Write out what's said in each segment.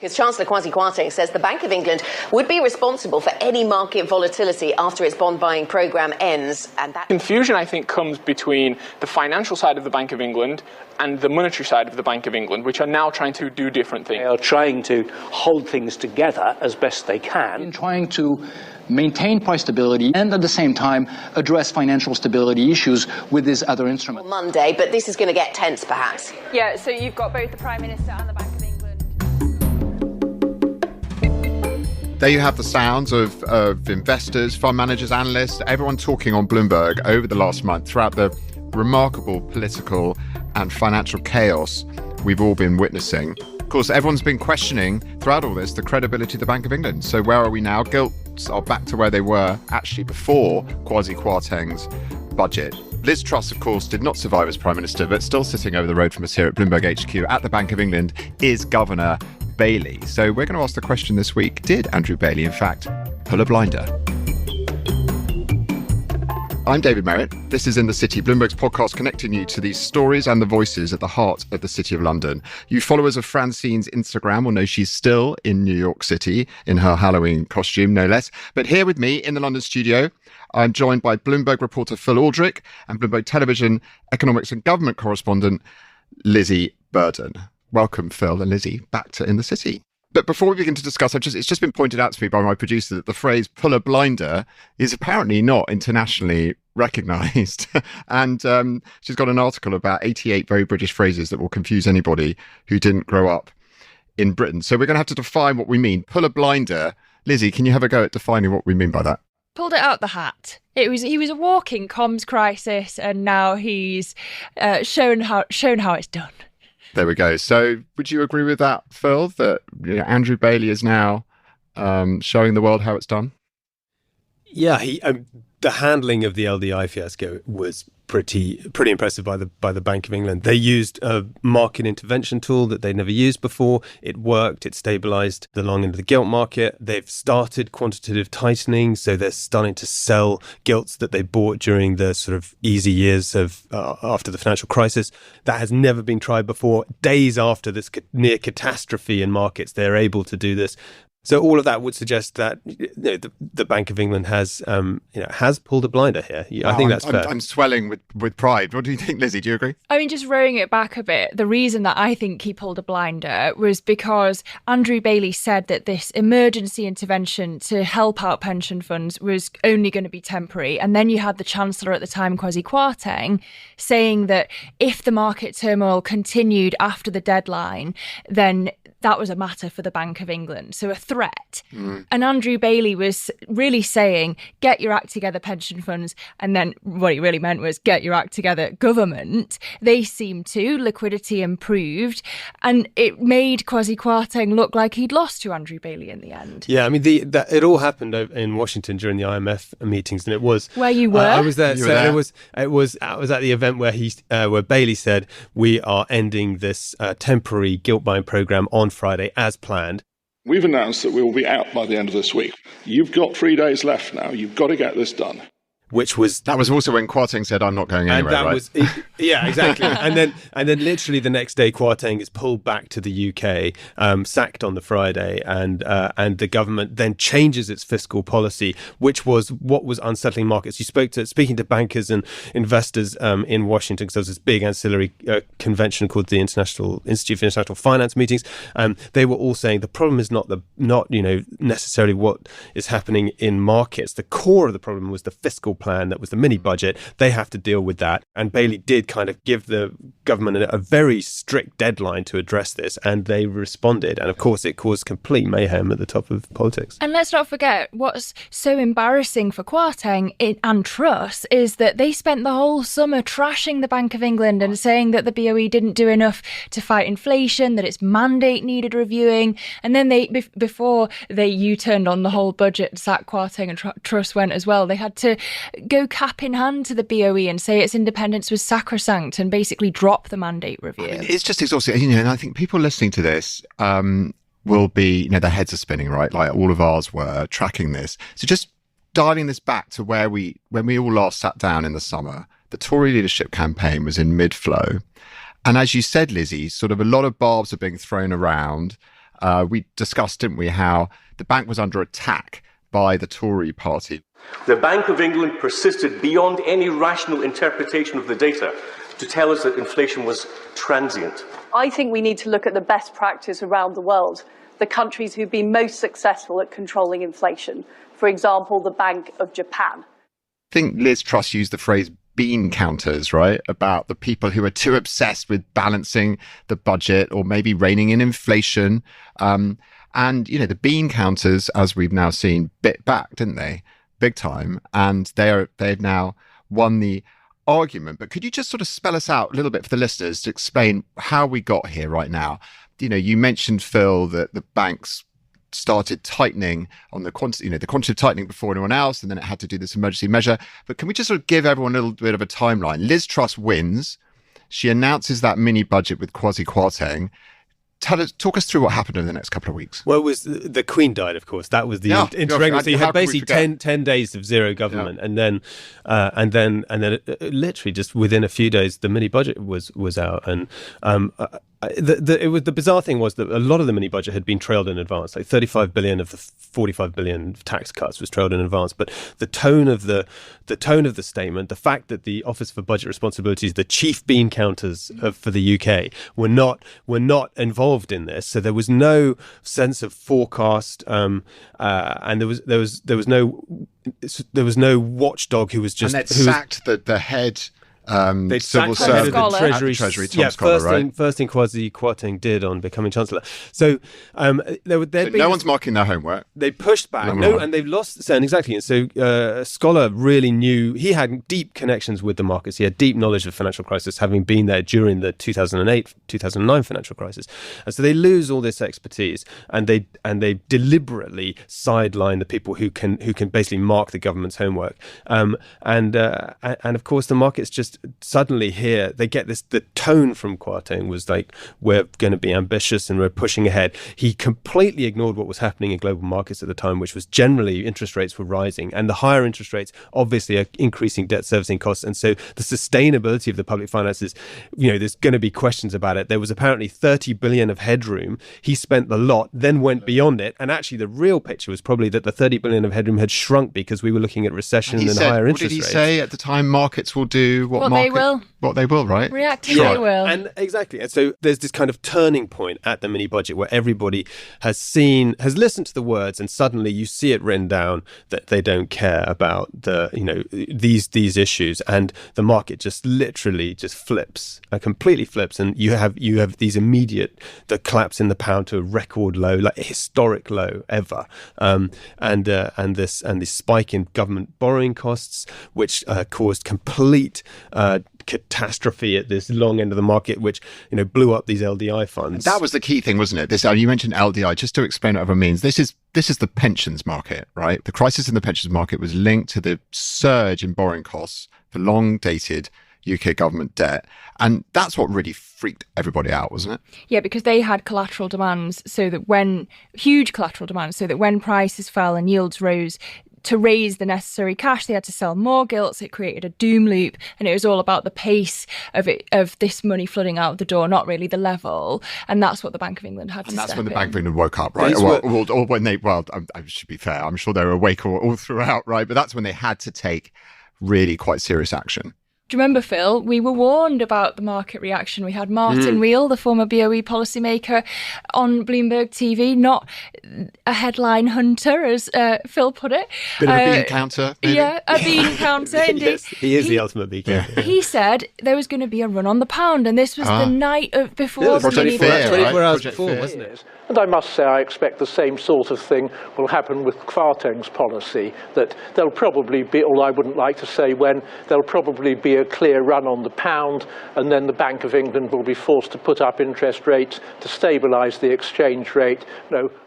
Because Chancellor Kwasi Kwarteng says the Bank of England would be responsible for any market volatility after its bond buying programme ends. And that confusion, I think, comes between the financial side of the Bank of England and the monetary side of the Bank of England, which are now trying to do different things. They are trying to hold things together as best they can. In trying to maintain price stability and at the same time address financial stability issues with this other instrument. Monday, but this is going to get tense, perhaps. Yeah, so you've got both the Prime Minister and the Bank of England. There you have the sounds of investors, fund managers, analysts, everyone talking on Bloomberg over the last month throughout the remarkable political and financial chaos we've all been witnessing. Of course, everyone's been questioning throughout all this the credibility of the Bank of England. So where are we now? Gilts are back to where they were actually before Kwasi Kwarteng's budget. Liz Truss, of course, did not survive as Prime Minister, but still sitting over the road from us here at Bloomberg HQ at the Bank of England is Governor Bailey. So we're going to ask the question this week, did Andrew Bailey, in fact, pull a blinder? I'm David Merritt. This is In the City, Bloomberg's podcast connecting you to these stories and the voices at the heart of the City of London. You followers of Francine's Instagram will know she's still in New York City in her Halloween costume, no less. But here with me in the London studio, I'm joined by Bloomberg reporter Phil Aldrick and Bloomberg Television economics and government correspondent Lizzy Burden. Welcome, Phil and Lizzy, back to In the City. But before we begin to discuss, it's just been pointed out to me by my producer that the phrase pull a blinder is apparently not internationally recognised. And she's got an article about 88 very British phrases that will confuse anybody who didn't grow up in Britain. So we're going to have to define what we mean. Pull a blinder. Lizzy, can you have a go at defining what we mean by that? Pulled it out the hat. He was a walking comms crisis, and now he's shown how it's done. There we go. So would you agree with that, Phil, that Andrew Bailey is now showing the world how it's done? Yeah, the handling of the LDI fiasco was pretty impressive by the Bank of England. They used a market intervention tool that they'd never used before. It worked. It stabilised the long end of the gilt market. They've started quantitative tightening, so they're starting to sell gilts that they bought during the sort of easy years of after the financial crisis. That has never been tried before. Days after this near catastrophe in markets, they're able to do this. So all of that would suggest that the Bank of England has pulled a blinder here. I think that's fair. I'm swelling with pride. What do you think, Lizzy? Do you agree? I mean, just rowing it back a bit, the reason that I think he pulled a blinder was because Andrew Bailey said that this emergency intervention to help out pension funds was only going to be temporary. And then you had the Chancellor at the time, Kwasi Kwarteng, saying that if the market turmoil continued after the deadline, then that was a matter for the Bank of England, so a threat. And Andrew Bailey was really saying, get your act together, pension funds. And then what he really meant was, get your act together, government. They seemed to. Liquidity improved. And it made Kwasi Kwarteng look like he'd lost to Andrew Bailey in the end. Yeah, I mean, it all happened in Washington during the IMF meetings, and it was... Where you were? I was there. You were there. I was at the event where Bailey said, we are ending this temporary gilt buying programme on Friday as planned. We've announced that we will be out by the end of this week. You've got 3 days left now. You've got to get this done. That was also when Kwarteng said, I'm not going anywhere, right? Yeah, exactly. and then literally the next day, Kwarteng is pulled back to the UK, sacked on the Friday, and the government then changes its fiscal policy, which was what was unsettling markets. Speaking to bankers and investors in Washington, because there was this big ancillary convention called the International Institute for International Finance meetings. They were all saying the problem is not necessarily what is happening in markets. The core of the problem was the fiscal plan that was the mini budget. They have to deal with that. And Bailey did kind of give the government a very strict deadline to address this, and they responded. And of course, it caused complete mayhem at the top of politics. And let's not forget, what's so embarrassing for Kwarteng and Truss is that they spent the whole summer trashing the Bank of England and saying that the BOE didn't do enough to fight inflation, that its mandate needed reviewing. And then before they U-turned on the whole budget, sacked Kwarteng and Truss went as well. They had to go cap in hand to the BOE and say its independence was sacrosanct and basically drop the mandate review. I mean, it's just exhausting, and I think people listening to this will be, their heads are spinning, right? Like all of ours were tracking this. So just dialing this back to when we all last sat down in the summer, the Tory leadership campaign was in mid-flow. And as you said, Lizzy, sort of a lot of barbs are being thrown around. we discussed, didn't we, how the bank was under attack by the Tory party. The Bank of England persisted beyond any rational interpretation of the data to tell us that inflation was transient. I think we need to look at the best practice around the world, the countries who've been most successful at controlling inflation. For example, the Bank of Japan. I think Liz Truss used the phrase bean counters, right? About the people who are too obsessed with balancing the budget or maybe reining in inflation. And, you know, the bean counters, as we've now seen, bit back, didn't they? Big time. And they've now won the argument. But could you just sort of spell us out a little bit for the listeners to explain how we got here right now? You know, you mentioned, Phil, that the banks started tightening on the quantitative tightening before anyone else, and then it had to do this emergency measure. But can we just sort of give everyone a little bit of a timeline? Liz Truss wins. She announces that mini budget with Kwasi Kwarteng. Talk us through what happened in the next couple of weeks. Well, it was the Queen died, of course. That was the interregnum. So you had basically 10 days of zero government, and then literally just within a few days, the mini budget was out, and the bizarre thing was that a lot of the mini budget had been trailed in advance. Like 35 billion of the 45 billion tax cuts was trailed in advance. But the tone of the statement, the fact that the Office for Budget Responsibilities, the chief bean counters for the UK, were not involved in this. So there was no sense of forecast, and there was no watchdog who was just and they'd sacked the head. They civil servant servant the Treasury, Tom Scholar, right? First thing Kwasi Kwarteng did on becoming Chancellor. So no one's marking their homework. They pushed back, and they've lost. Exactly. And so Scholar really knew, he had deep connections with the markets. He had deep knowledge of the financial crisis, having been there during the 2008-2009 financial crisis. And so they lose all this expertise, and they deliberately sideline the people who can basically mark the government's homework. And of course the markets just suddenly here they get this. The tone from Kwarteng was like, we're going to be ambitious and we're pushing ahead. He completely ignored what was happening in global markets at the time, which was generally interest rates were rising, and the higher interest rates obviously are increasing debt servicing costs, and so the sustainability of the public finances, there's going to be questions about it. There was apparently 30 billion of headroom. He spent the lot, then went beyond it, and actually the real picture was probably that the 30 billion of headroom had shrunk because we were looking at recession and higher interest rates. What did he say at the time? Markets will do what they will. What they will, right? Reacting they will. And exactly. And so there's this kind of turning point at the mini budget where everybody has listened to the words, and suddenly you see it written down that they don't care about these issues, and the market just literally just flips, completely flips, and you have these immediate, the collapse in the pound to a record low, like a historic low ever, and this spike in government borrowing costs, which caused complete catastrophe at this long end of the market, which blew up these LDI funds. That was the key thing, wasn't it? You mentioned LDI. Just to explain what everyone means, this is the pensions market, right? The crisis in the pensions market was linked to the surge in borrowing costs for long-dated UK government debt, and that's what really freaked everybody out, wasn't it? Yeah, because they had collateral demands, huge collateral demands, so that when prices fell and yields rose, to raise the necessary cash, they had to sell more gilts. It created a doom loop, and it was all about the pace of this money flooding out the door, not really the level. And that's what the Bank of England had to step in. And that's when the Bank of England woke up, right? Or when I should be fair, I'm sure they were awake all throughout, right? But that's when they had to take really quite serious action. Do you remember, Phil, we were warned about the market reaction. We had Martin Reel, the former BOE policymaker, on Bloomberg TV, not a headline hunter, as Phil put it. Bit of a bean counter, maybe? Yeah, a bean counter, indeed. Yes, he is the ultimate bean counter. He said there was going to be a run on the pound, and this was the night before the mini budget. 24 hours before, wasn't it? And I must say I expect the same sort of thing will happen with Kwarteng's policy, that there'll probably be, although I wouldn't like to say when, there'll probably be a clear run on the pound, and then the Bank of England will be forced to put up interest rates to stabilise the exchange rate,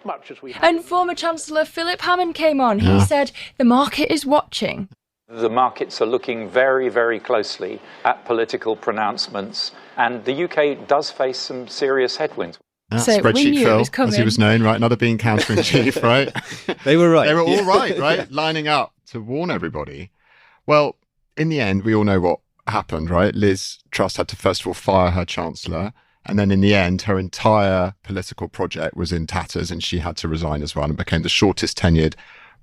much as we have. And former Chancellor Philip Hammond came on. He said the market is watching. The markets are looking very, very closely at political pronouncements, and the UK does face some serious headwinds. So Spreadsheet Phil, as he was known, right? Another being counter-in-chief, right? They were right. They were all right, right? Lining up to warn everybody. Well, in the end, we all know what happened, right? Liz Truss had to first of all fire her Chancellor, And then in the end, her entire political project was in tatters and she had to resign as well and became the shortest tenured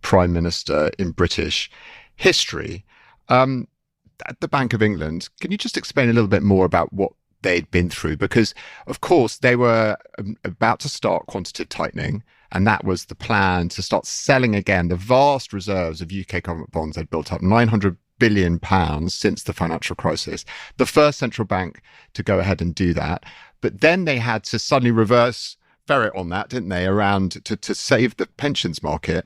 prime minister in British history. At the Bank of England, can you just explain a little bit more about what they'd been through? Because, of course, they were about to start quantitative tightening, and that was the plan to start selling again the vast reserves of UK government bonds they'd built up, £900 billion since the financial crisis. The first central bank to go ahead and do that. But then they had to suddenly reverse ferret on that, didn't they, around to save the pensions market.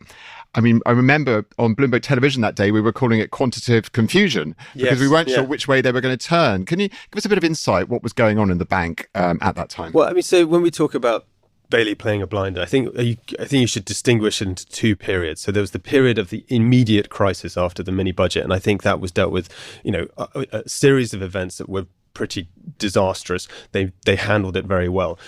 I mean, I remember on Bloomberg television that day, we were calling it quantitative confusion because we weren't sure which way they were going to turn. Can you give us a bit of insight what was going on in the bank at that time? Well, I mean, so when we talk about Bailey playing a blinder, I think you should distinguish it into two periods. So there was the period of the immediate crisis after the mini budget, and I think that was dealt with, a series of events that were pretty disastrous. They handled it very well.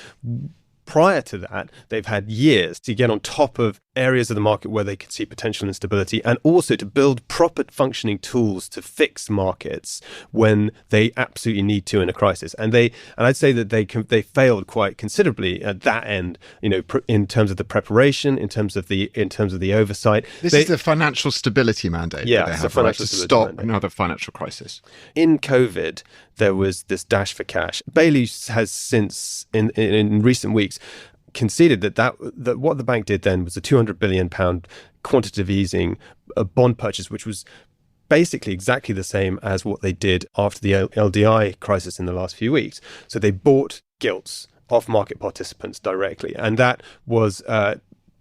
Prior to that, they've had years to get on top of areas of the market where they could see potential instability, and also to build proper functioning tools to fix markets when they absolutely need to in a crisis. And I'd say that they failed quite considerably at that end. In terms of the preparation, in terms of the oversight. This is the financial stability mandate. Yeah, that they have, financial to stability stop mandate. Another financial crisis. In COVID, there was this dash for cash. Bailey has since, in recent weeks, conceded that what the bank did then was a £200 billion quantitative easing bond purchase, which was basically exactly the same as what they did after the LDI crisis in the last few weeks. So they bought gilts off market participants directly, and that was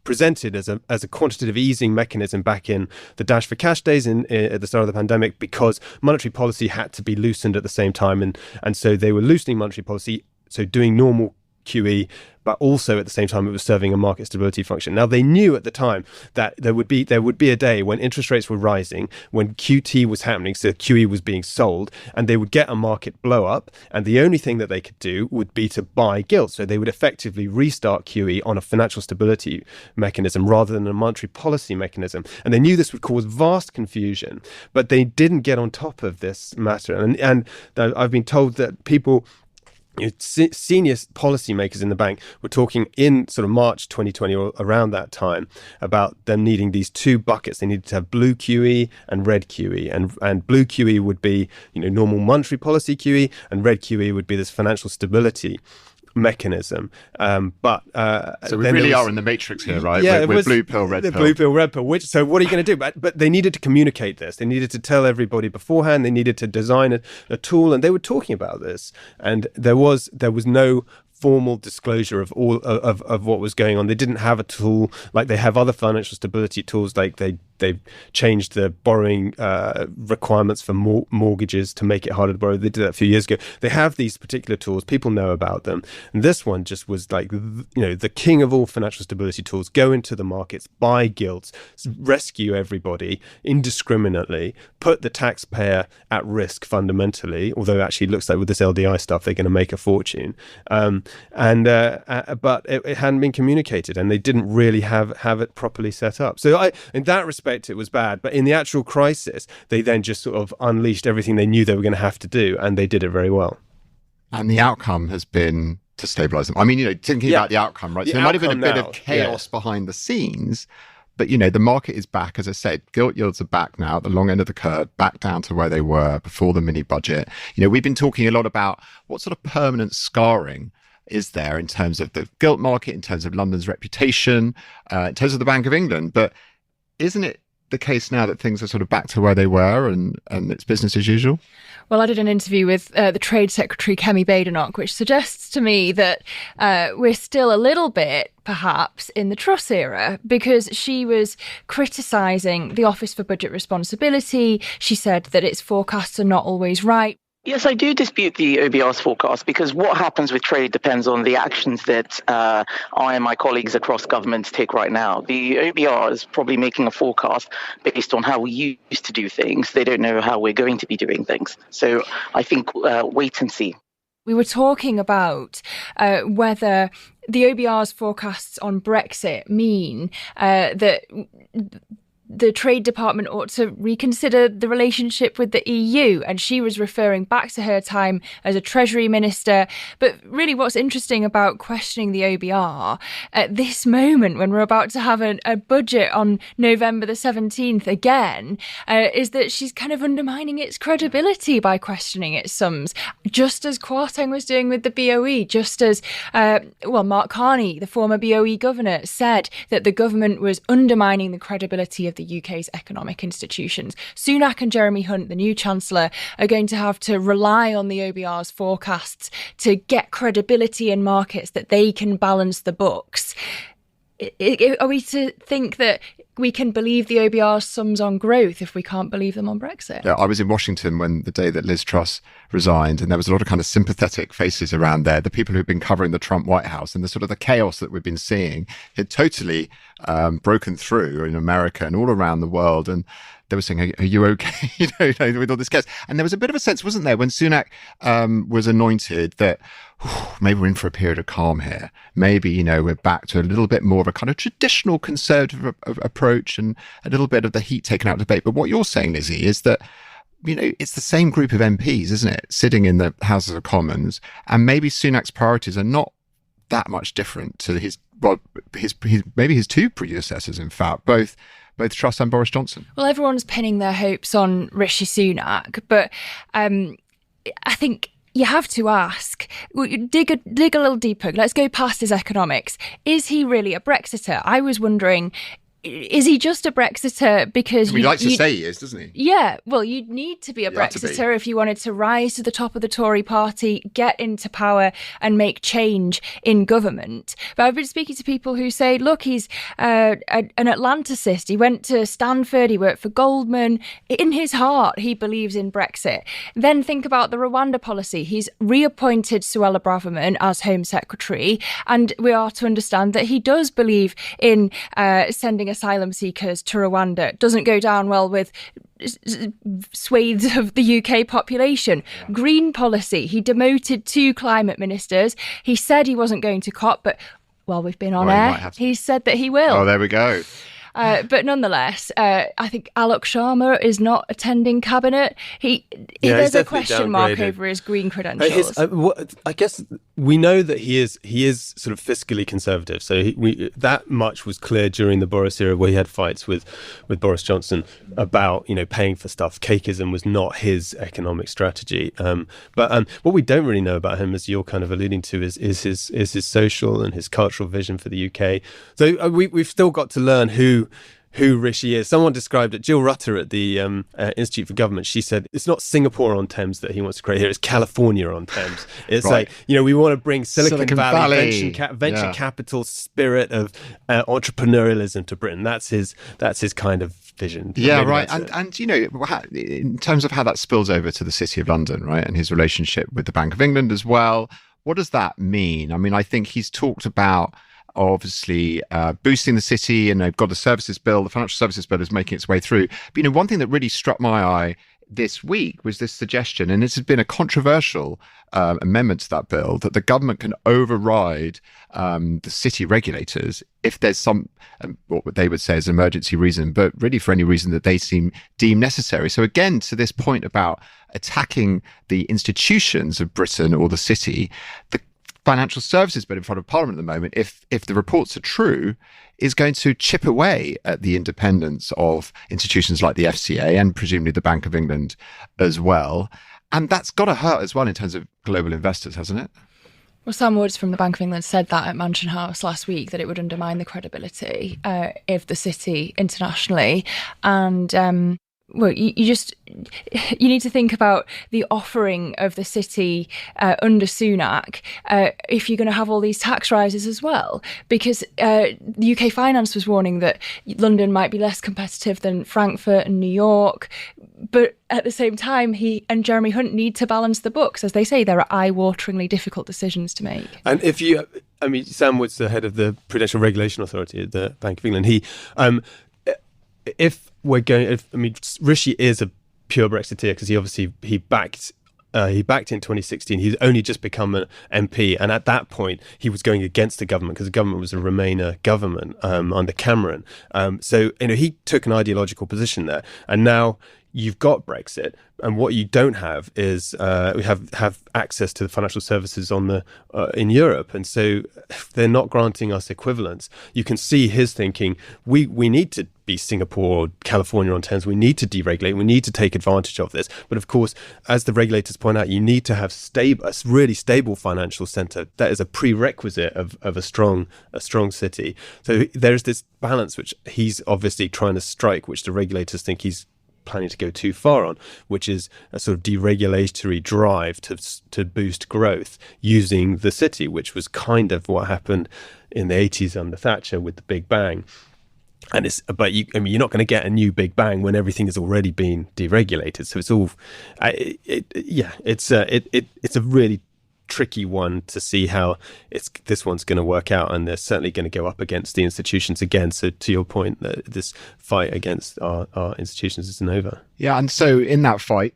presented as a quantitative easing mechanism back in the dash for cash days at the start of the pandemic, because monetary policy had to be loosened at the same time, and so they were loosening monetary policy, so doing normal QE, but also at the same time it was serving a market stability function. Now, they knew at the time that there would be a day when interest rates were rising, when QT was happening, so QE was being sold, and they would get a market blow up, and the only thing that they could do would be to buy gilts. So they would effectively restart QE on a financial stability mechanism rather than a monetary policy mechanism. And they knew this would cause vast confusion, but they didn't get on top of this matter. And I've been told that people, senior policymakers in the bank were talking in sort of March 2020 or around that time about them needing these two buckets. They needed to have blue QE and red QE, and blue QE would be normal monetary policy QE, and red QE would be this financial stability mechanism. So we really are in the matrix here, right? Yeah, we're blue pill, red pill. Blue pill, red pill. So what are you going to do? But they needed to communicate this. They needed to tell everybody beforehand. They needed to design a tool, and they were talking about this. And there was no formal disclosure of all of what was going on. They didn't have a tool like they have other financial stability tools, like they've changed the borrowing requirements for mortgages to make it harder to borrow. They did that a few years ago. They have these particular tools. People know about them. And this one just was like, the king of all financial stability tools. Go into the markets, buy gilts, rescue everybody indiscriminately, put the taxpayer at risk fundamentally, although it actually looks like with this LDI stuff, they're going to make a fortune. But it hadn't been communicated, and they didn't really have it properly set up. So in that respect, it was bad. But in the actual crisis, they then just sort of unleashed everything they knew they were going to have to do, and they did it very well. And the outcome has been to stabilise them. I mean, thinking about the outcome, right? So there might have been a bit of chaos behind the scenes, but the market is back. As I said, gilt yields are back now at the long end of the curve, back down to where they were before the mini budget. We've been talking a lot about what sort of permanent scarring is there in terms of the gilt market, in terms of London's reputation, in terms of the Bank of England. But isn't it the case now that things are sort of back to where they were and it's business as usual? Well, I did an interview with the Trade Secretary, Kemi Badenoch, which suggests to me that we're still a little bit, perhaps, in the Truss era, because she was criticising the Office for Budget Responsibility. She said that its forecasts are not always right. Yes, I do dispute the OBR's forecast, because what happens with trade depends on the actions that I and my colleagues across government take right now. The OBR is probably making a forecast based on how we used to do things. They don't know how we're going to be doing things. So I think wait and see. We were talking about whether the OBR's forecasts on Brexit mean that the Trade Department ought to reconsider the relationship with the EU. And she was referring back to her time as a Treasury Minister. But really what's interesting about questioning the OBR at this moment, when we're about to have a budget on November the 17th again, is that she's kind of undermining its credibility by questioning its sums, just as Kwarteng was doing with the BOE, just as, Mark Carney, the former BOE governor, said that the government was undermining the credibility of the UK's economic institutions. Sunak and Jeremy Hunt, the new Chancellor, are going to have to rely on the OBR's forecasts to get credibility in markets that they can balance the books. Are we to think that we can believe the OBR's sums on growth if we can't believe them on Brexit? Yeah, I was in Washington when the day that Liz Truss resigned, and there was a lot of kind of sympathetic faces around there. The people who've been covering the Trump White House and the sort of the chaos that we've been seeing had totally broken through in America and all around the world. And they were saying, are you okay? With all this chaos. And there was a bit of a sense, wasn't there, when Sunak was anointed, that maybe we're in for a period of calm here. Maybe, we're back to a little bit more of a kind of traditional conservative approach and a little bit of the heat taken out of debate. But what you're saying, Lizzy, is that, it's the same group of MPs, isn't it, sitting in the Houses of Commons, and maybe Sunak's priorities are not that much different to his two predecessors, in fact, both Truss and Boris Johnson. Well, everyone's pinning their hopes on Rishi Sunak, but I think you have to ask, dig a little deeper. Let's go past his economics. Is he really a Brexiter? I was wondering, is he just a Brexiter because... He likes to say he is, doesn't he? Yeah, well, you'd need to be a Brexiter if you wanted to rise to the top of the Tory party, get into power and make change in government. But I've been speaking to people who say, look, he's an Atlanticist. He went to Stanford, he worked for Goldman. In his heart, he believes in Brexit. Then think about the Rwanda policy. He's reappointed Suella Braverman as Home Secretary, and we are to understand that he does believe in sending asylum seekers to Rwanda. Doesn't go down well with swathes of the UK population. Yeah. Green policy. He demoted 2 climate ministers. He said he wasn't going to COP, but while we've been on air, he said that he will. Oh, there we go. But nonetheless, I think Alok Sharma is not attending cabinet. There's a question mark over his green credentials. I guess we know that he is sort of fiscally conservative. So that much was clear during the Boris era, where he had fights with Boris Johnson about paying for stuff. Cakeism was not his economic strategy. But what we don't really know about him, as you're kind of alluding to, is his social and his cultural vision for the UK. So we've still got to learn who Rishi is. Someone described it, Jill Rutter at the Institute for Government, she said it's not Singapore on Thames that he wants to create here, it's California on Thames. It's right. We want to bring Silicon Valley. venture capital spirit of entrepreneurialism to Britain. That's his kind of vision. Yeah, right. And in terms of how that spills over to the City of London, right, and his relationship with the Bank of England as well, what does that mean? I mean, I think he's talked about obviously boosting the city, and they've got the services bill. The financial services bill is making its way through. But, one thing that really struck my eye this week was this suggestion, and this has been a controversial amendment to that bill, that the government can override the city regulators if there's some, what they would say is an emergency reason, but really for any reason that they deem necessary. So again, to this point about attacking the institutions of Britain or the city, the financial services bill in front of Parliament at the moment, if the reports are true, is going to chip away at the independence of institutions like the FCA and presumably the Bank of England as well. And that's got to hurt as well in terms of global investors, hasn't it? Well, Sam Woods from the Bank of England said that at Mansion House last week, that it would undermine the credibility of the city internationally. And well, you need to think about the offering of the city under Sunak if you're going to have all these tax rises as well, because the UK Finance was warning that London might be less competitive than Frankfurt and New York, but at the same time he and Jeremy Hunt need to balance the books. As they say, there are eye-wateringly difficult decisions to make. And Sam Woods, the head of the Prudential Regulation Authority at the Bank of England, Rishi is a pure Brexiteer because he backed He backed in 2016. He'd only just become an MP, and at that point, he was going against the government because the government was a Remainer government under Cameron. So he took an ideological position there, and now you've got Brexit, and what you don't have is we have access to the financial services in Europe, and so they're not granting us equivalence. You can see his thinking. We need to be Singapore or California on terms. We need to deregulate. We need to take advantage of this. But of course, as the regulators point out, you need to have a really stable financial centre. That is a prerequisite of a strong city. So there's this balance which he's obviously trying to strike, which the regulators think he's planning to go too far on, which is a sort of deregulatory drive to boost growth using the city, which was kind of what happened in the 80s under Thatcher with the Big Bang. But you're not going to get a new Big Bang when everything has already been deregulated. So it's all, it's a really tricky one to see how this one's going to work out, and they're certainly going to go up against the institutions again. So to your point, that this fight against our institutions isn't over. Yeah, and so in that fight,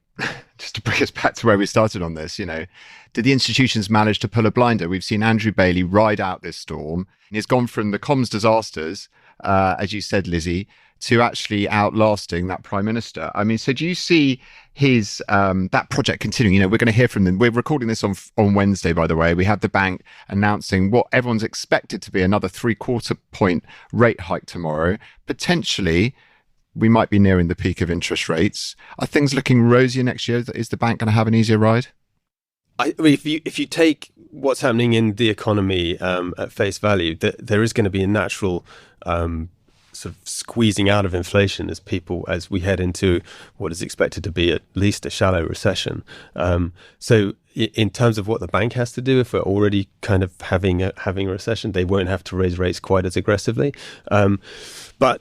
just to bring us back to where we started on this, did the institutions manage to pull a blinder? We've seen Andrew Bailey ride out this storm, and he's gone from the comms disasters, as you said, Lizzie, to actually outlasting that Prime Minister. I mean, so do you see his that project continuing? We're going to hear from them. We're recording this on Wednesday, by the way. We have the bank announcing what everyone's expected to be another 3/4 point rate hike tomorrow. Potentially, we might be nearing the peak of interest rates. Are things looking rosier next year? Is the bank going to have an easier ride? I mean, if you take what's happening in the economy at face value, there is going to be a natural sort of squeezing out of inflation as we head into what is expected to be at least a shallow recession. So in terms of what the bank has to do, if we're already kind of having a recession, they won't have to raise rates quite as aggressively. But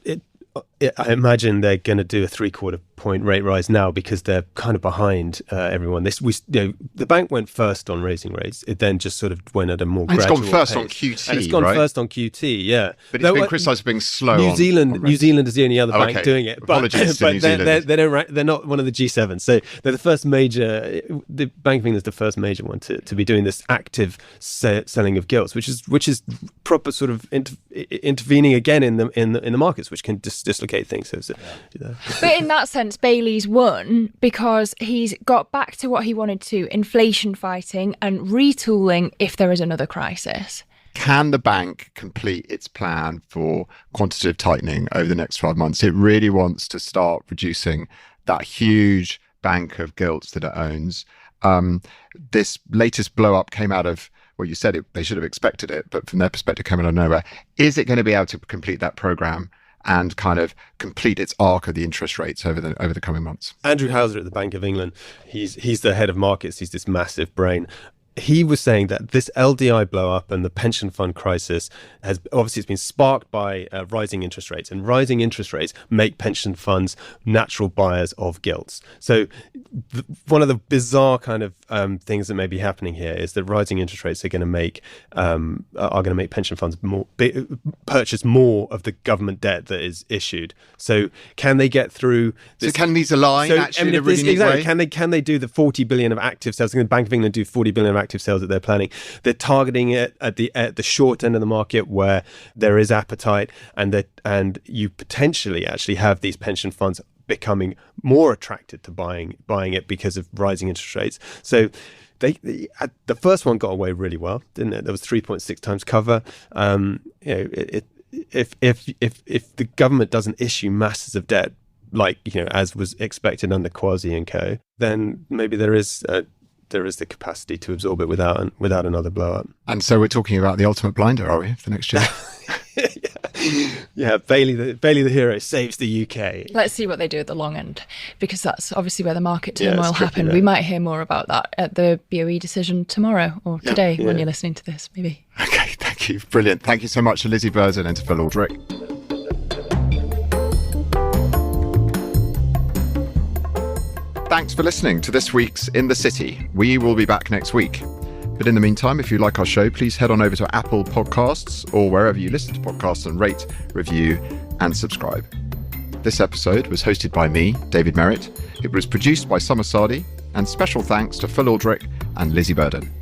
I imagine they're going to do a 3/4 point rate rise now because they're kind of behind everyone. The bank went first on raising rates. It then just sort of went at a more gradual pace. It's gone first on QT, and it's gone first on QT, yeah. But it's been criticised for being slow. New Zealand is the only other bank doing it. Apologies to New Zealand. They're not one of the G7. So they're the first major. The Bank of England is the first major one to be doing this active selling of gilts, which is proper sort of intervening again in the markets, which can dislocate things. So, But in that sense, Bailey's won because he's got back to what he wanted to: inflation fighting and retooling if there is another crisis. Can the bank complete its plan for quantitative tightening over the next 12 months? It really wants to start reducing that huge bank of gilts that it owns. This latest blow up came out of, well, you said they should have expected it, but from their perspective, came out of nowhere. Is it going to be able to complete that program and kind of complete its arc of the interest rates over the coming months? Andrew Houser at the Bank of England, he's the head of markets. He's this massive brain. He was saying that this LDI blow up and the pension fund crisis has obviously it's been sparked by rising interest rates, and rising interest rates make pension funds natural buyers of gilts. So one of the bizarre kind of things that may be happening here is that rising interest rates are going to make pension funds purchase more of the government debt that is issued. So can they get through this? So can these align actually in a really neat way? Can they do the 40 billion of active sales? Can the Bank of England do 40 billion of active sales that they're planning? They're targeting it at the short end of the market where there is appetite, and you potentially actually have these pension funds becoming more attracted to buying it because of rising interest rates. So the first one got away really well, didn't it? There was 3.6 times cover. If the government doesn't issue masses of debt, like as was expected under Kwasi and co, then maybe there is the capacity to absorb it without another blow up. And so we're talking about the ultimate blinder, are we, for next year? Yeah, Bailey the hero saves the UK. Let's see what they do at the long end, because that's obviously where the market turmoil happened. We might hear more about that at the BOE decision tomorrow or today when you're listening to this, maybe. Okay, thank you. Brilliant. Thank you so much to Lizzy Burden and to Phil Aldrick. Thanks for listening to this week's In the City. We will be back next week. But in the meantime, if you like our show, please head on over to Apple Podcasts or wherever you listen to podcasts and rate, review and subscribe. This episode was hosted by me, David Merritt. It was produced by Summer Sadi, And special thanks to Phil Aldrick and Lizzy Burden.